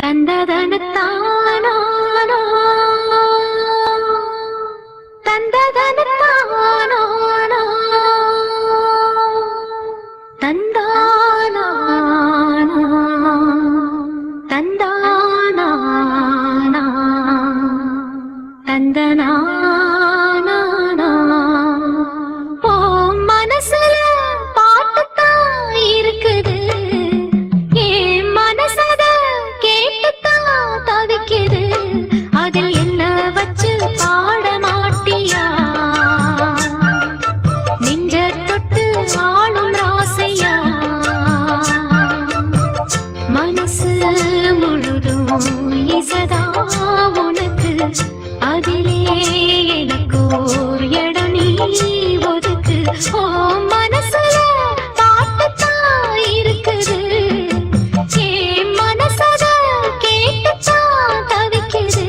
தந்ததனத்தானோ தந்ததனத்தானோ தந்தானா தந்தானா தந்தனா அதிலே எனக்கோர் இடம் நீ ஒதுக்கு. ஓ மனசுல பாட்டுத்தான் இருக்குது, என் மனசத கேட்டுத்தான் தவிக்குது.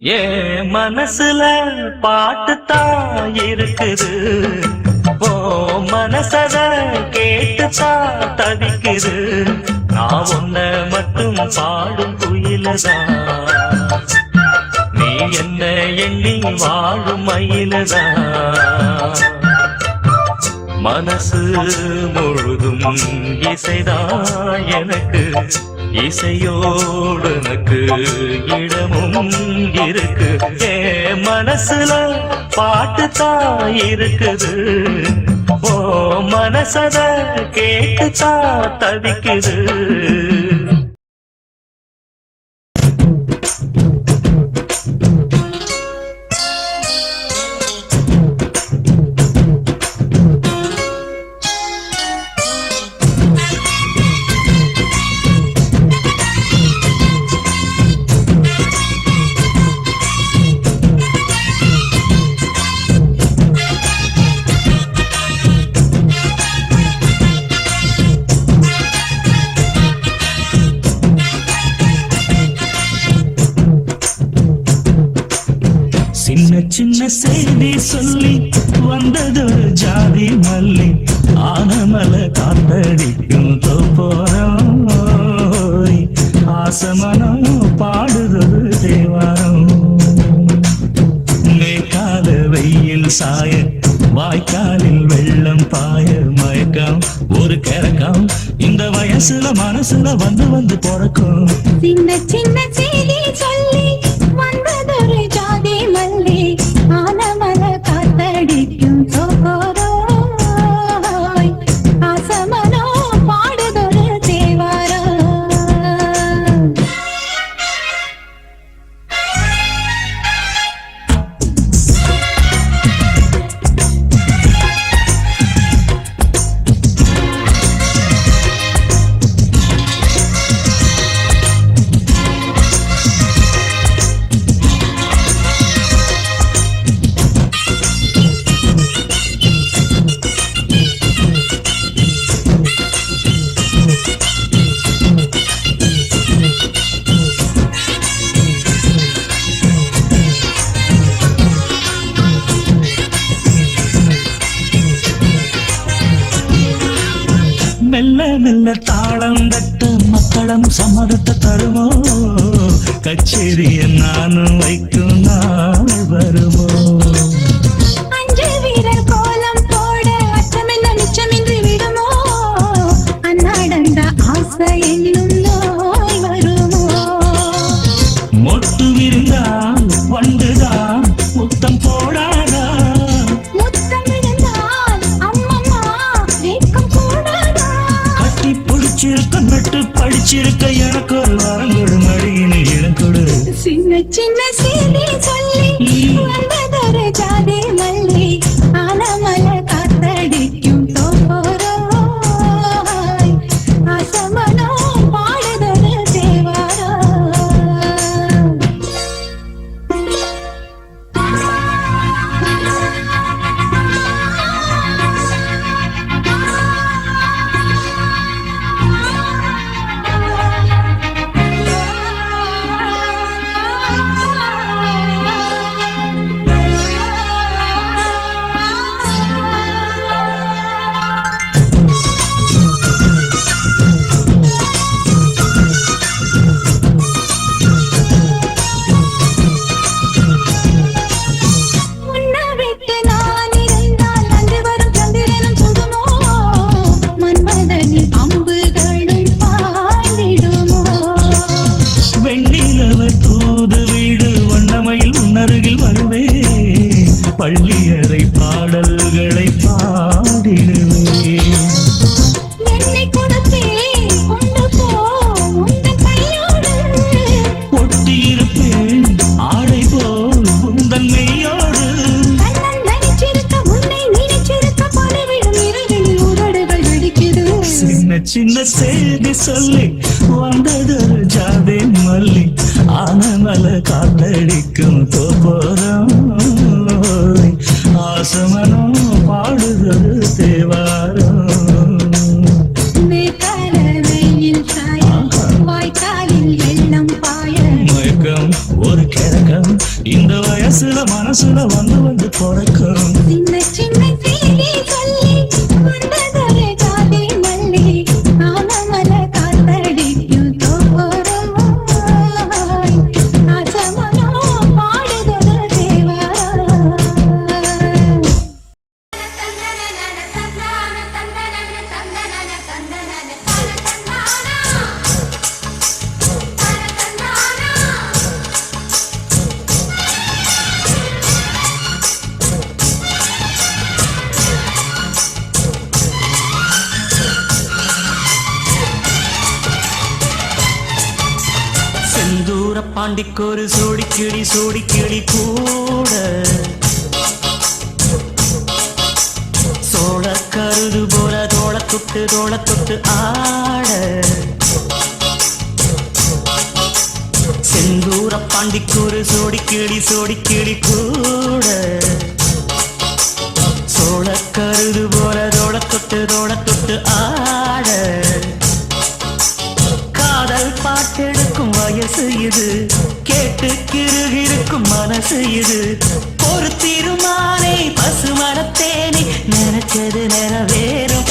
ஏ மனசுல பாட்டுத்தான் இருக்குது, ஓ மனசத கேட்டுத்தான் தவிக்குது. நான் உன்னை மட்டும் பாடும் குயிலதான், நீ என்ன எண்ணி வாழும் மயிலதான். மனசு முழுதும் இசைதான் எனக்கு, இசையோடு எனக்கு இடமும் இருக்கு. ஏ மனசுல பாட்டுத்தான் இருக்குது, ஓ மனசத கேட்டுத்தான் தவிக்குது. சின்ன சின்ன செய்தி சொல்லி வந்ததொரு ஜாதி மல்லி, ஆனமல காத்தடிக்கும் தோப்போரம் ஆசமனம் பாடுதொரு தேவாரம் மேற்கால வெயில் சாய வாய்க்காலில் வெள்ளம் பாய மயக்கம் ஒரு கிறக்கம் இந்த வயசுல மனசுல வந்து வந்து பிறக்கும் சின்ன சின்ன செய்தி சொல்லி வந்ததொரு ஜாதி மல்லி ஆனமல காத்தடிக்கும் சோரோய் ஆசமனோ பாடுதொரு தேவாரம் மெல்ல மெல்ல தாளம் தட்ட மக்களும் சம்மதத்தை தருமோ கச்சேரிய நானும் வைக்கும் நாள் வருமோ அஞ்சு வீரர் கோலம் போட அச்சமென்ன மிச்சமின்றி விடுமோ அன்னாடந்த ஆசை என்னும் நோய் வருமோ மொட்டு விருந்தான் வண்டுதான் முத்தம் போடாதா முத்தம் விழுந்தால் அம்மம்மா வேக்கம் கூடாதா கட்டி பிடிச்சிருக்க நட்டு படிச்சிருக்க எனக்கு ஒரு வரங்கொடு மடியினு இளங்கொடு சின்ன சின்ன செய்தி சொல்லி வந்ததொரு ஜாதி மல்லி ஆனமல காத்தடிக்கும் தோப்போரோய் ஆசமனோ பாடுதொரு தேவாரம் உன்னை விட்டு நான் இருந்தால் அன்று வரும் சந்திரனும் சுடுமோ மன்மதனின் அம்புகளும் பாய்ந்திடுமோ வெண்ணிலவ தூது வீடு வண்ணமையில் உன்னருகில் வருவே பள்ளியறை பாடல்களை பாடிடுவே என்னை கொடுத்தேன் கொண்டு போ உந்தன் கையோடு ஒட்டியிருப்பேன் ஆடை போல் உந்தன் மெய்யோடு கண்ணன் நடிச்சிருக்க உன்னை நினைச்சிருக்க பலவிடும் இரவில் உதடுகள் வெடிக்குது சின்ன சின்ன செய்தி சொல்லி வந்தது ஜாதி மல்லி ஆனமல காத்தடிக்கும் தோப்போரம் ஆசமனம் பாடுதொரு தேவாரம் மேற்கால வெயில் சாய வாய்க்காலில் வெள்ளம் பாய மயக்கம் ஒரு கிறக்கம் இந்த வயசுல மனசுல வந்து வந்து பிறக்கும் சின்ன சின்ன செய்தி சொல்லி வந்ததொரு ஜாதி மல்லி ஆனமல காத்தடிக்கும் தோப்போரோய் ஆசமனோ பாடுதொரு தேவாரம் செந்தூர பாண்டிக்கொரு சோடிக்கிளி சோடிக்கிளி கூட சோழ கருது போல தோள தொட்டு ஆட செந்தூர பாண்டிக்கொரு சோடிக்கிளி கூட சோழ கருது போல தோள தொட்டு ஆட காதல் பாட்டெடுக்கும் வயசு இது கேட்டு கிருகிருக்கும் மனசு இது ஒரு திருமானை பசுமரத்தேனி நினைச்சது நிறைவேறும்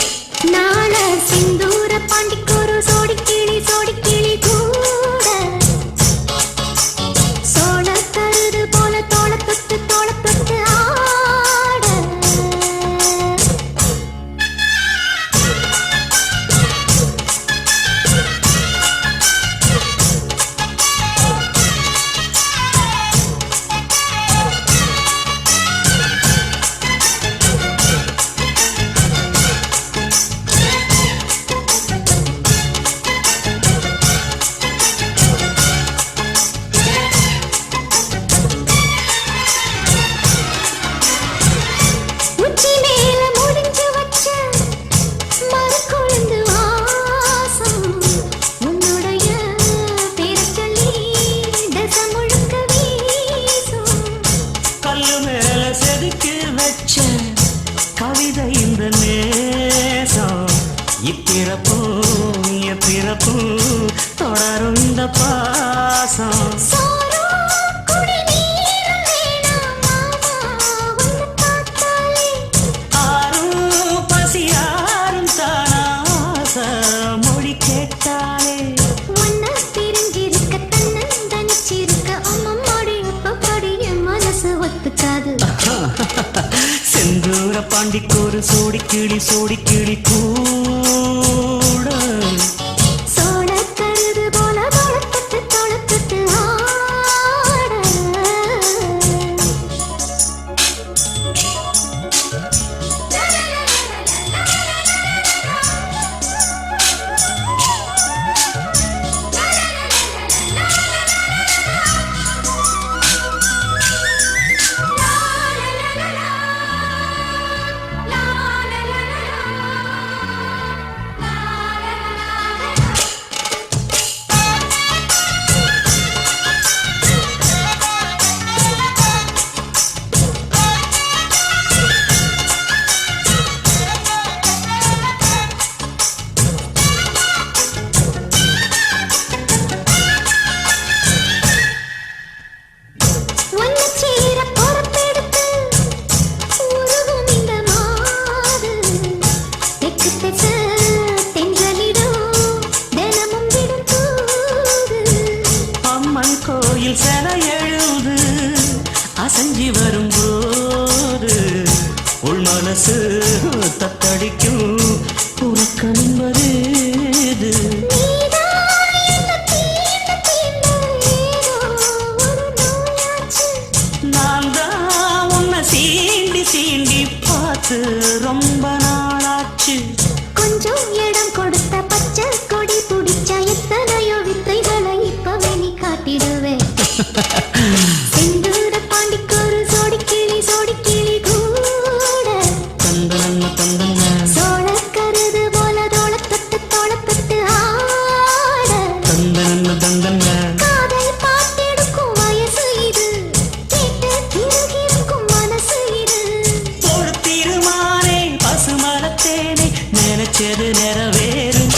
பிறப்பு தொடரும் இந்த பாசம் ஆறும் பசியாரும் தானாச மொழி கேட்டாலே செந்தூர பாண்டிக்கோரு சோடி கிளி கூட சோழ கருது போல தொளத்துட்டு ஆட செல எழுது அசஞ்சி வரும்போது உள் மனசு தத்தடிக்கும் உறக்கம் என்பது நான் தான் உன்னை சீண்டி சீண்டி பார்த்து ரொம்ப நாளாச்சு கொஞ்சம் இடம் கொடுத்த பச்சை கொடி பிடிச்சா எத்தனையோ வித்தைகளை இப்பவே நீ காட்டிடுவேன் செந்தூர பாண்டிக்கோரு சோடி கிளி கூட தந்தன சோழ கருது போல தோளத்தட்டு ஆட தந்தன காதல் பாட்டெடுக்கும் வயசு இது கேட்டு திருகிருக்கும் மனசு இது ஒரு தீர்மானே பசுமரத்தேனே நினைச்சது நிறைவேறும்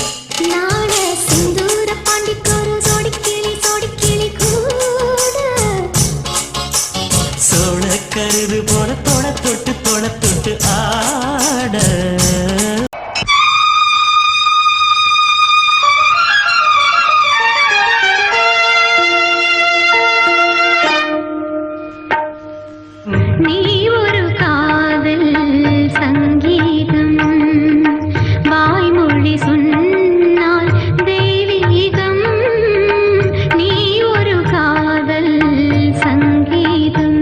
நாட செந்தூர பாண்டிக்கோரு சோடி கிளி கூட சோழ கருது போல தொட்டு ஆட நீ ஒரு காதல் சங்கீதம் வாய்மொழி சொன்னால் தெய்வீகம் நீ ஒரு காதல் சங்கீதம்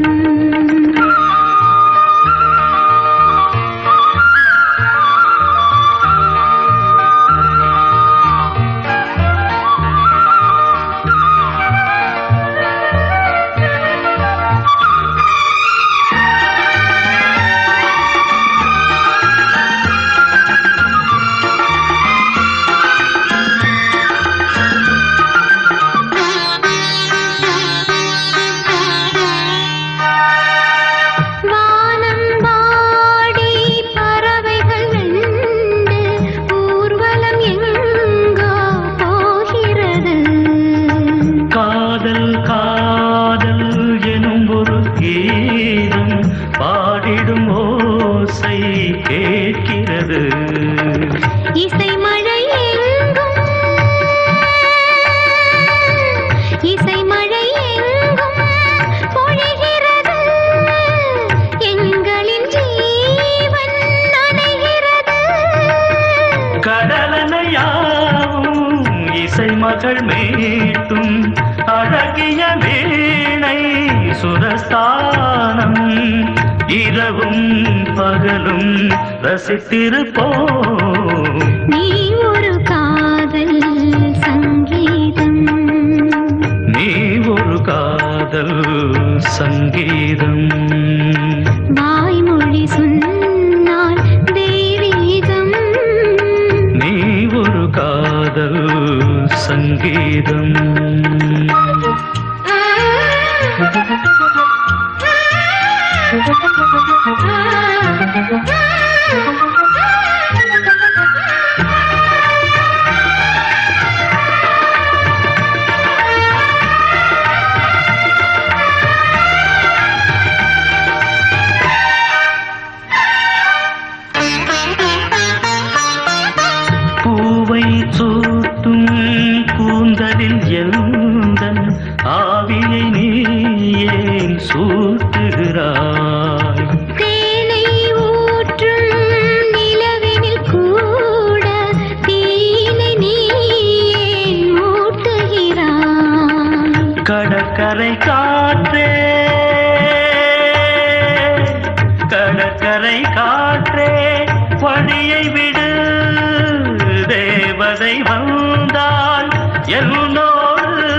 பாடிடும் ஓசை கேட்கிறது இசை மழை எங்கும் பொழிகிறது எங்களின் ஜீவன் நனைகிறது கடலனையாவும் இசை மகள் மீட்டும் அழகிய வீணை சுரஸ்தானம் இரவும் பகலும் ரசித்திருப்போம் நீ ஒரு காதல் சங்கீதம் நீ ஒரு காதல் சங்கீதம் வாய்மொழி சொன்னால் தெய்வீகம் நீ ஒரு காதல் சங்கீதம் கடற்கரை காற்றே கடற்கரை காற்றே வழியை விடு தேவதை வந்தால் என்னோடு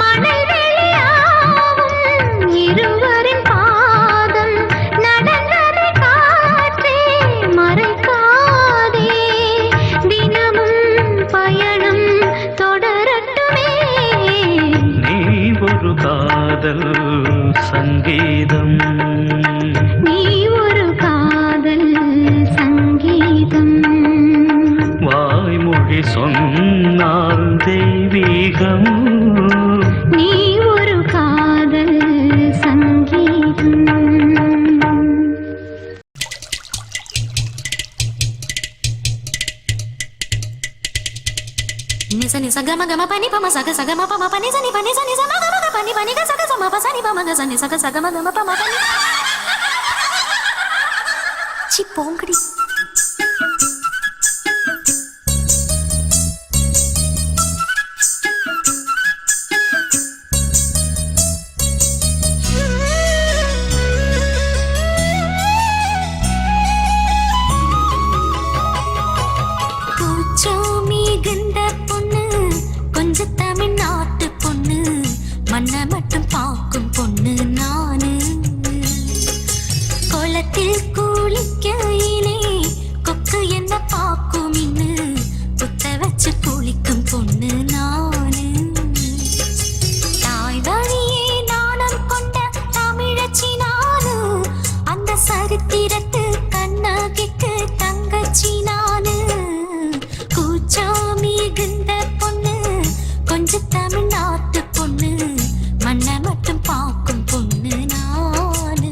மணல் வெளியாகும் இருவரின் பாதம் நடந்ததை காற்றே மறைக்காதே தினமும் பயணம் தொடரட்டுமே நீ ஒரு காதல் சங்கீதம் நீ ஒரு காதல் சங்கீதம் வாய்மொழி சொன்னால் தெய்வீகம் நீ ஒரு காதல் சங்கீதம் Nisa nisa gama gama pani pa masaga saga ma pa ma pani sa ni pani sa ni sa ma gama ga pani pani ga saga sa ma pa sa ni pa ma ga sa ni saga saga ma gama pa ma pani சி போங்கடி பூச்சாமி கந்த பொண்ணு கொஞ்சம் தமிழ்நாட்டு பொண்ணு மண்ணை மட்டும் பார்க்கும் பொண்ணு நானு குளத்தில் குளிக்கையிலே கொக்கு என்ன பார்க்கும் இன்னு புத்த வச்சு குளிக்கும் பொண்ணு நானு தாய் வழியே நாணம் கொண்ட தமிழச்சி நானு அந்த சரித்திரத்து கண்ணகிக்கு தங்கச்சி நானு கூச்சாமி கந்த பொண்ணு கொஞ்சம் தமிழ்நாட்டு பொண்ணு மண்ணை மட்டும் பார்க்கும் பொண்ணு நானு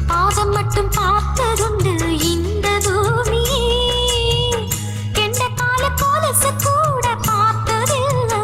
பாதம் மட்டும் பார்த்ததுண்டு இந்த பூமியே கெண்ட கால கோலசு கூட பார்த்ததில்லை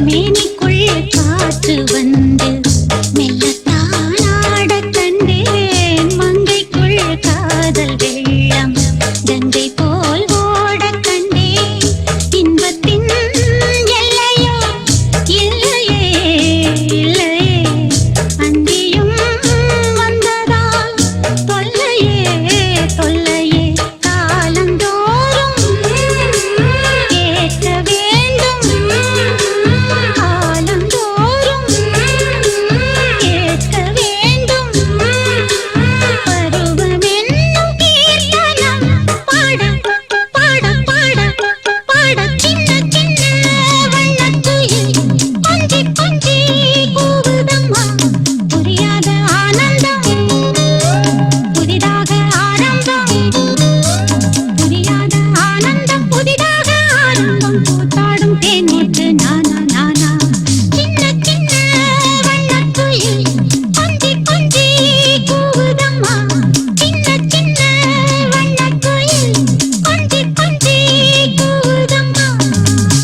மேனி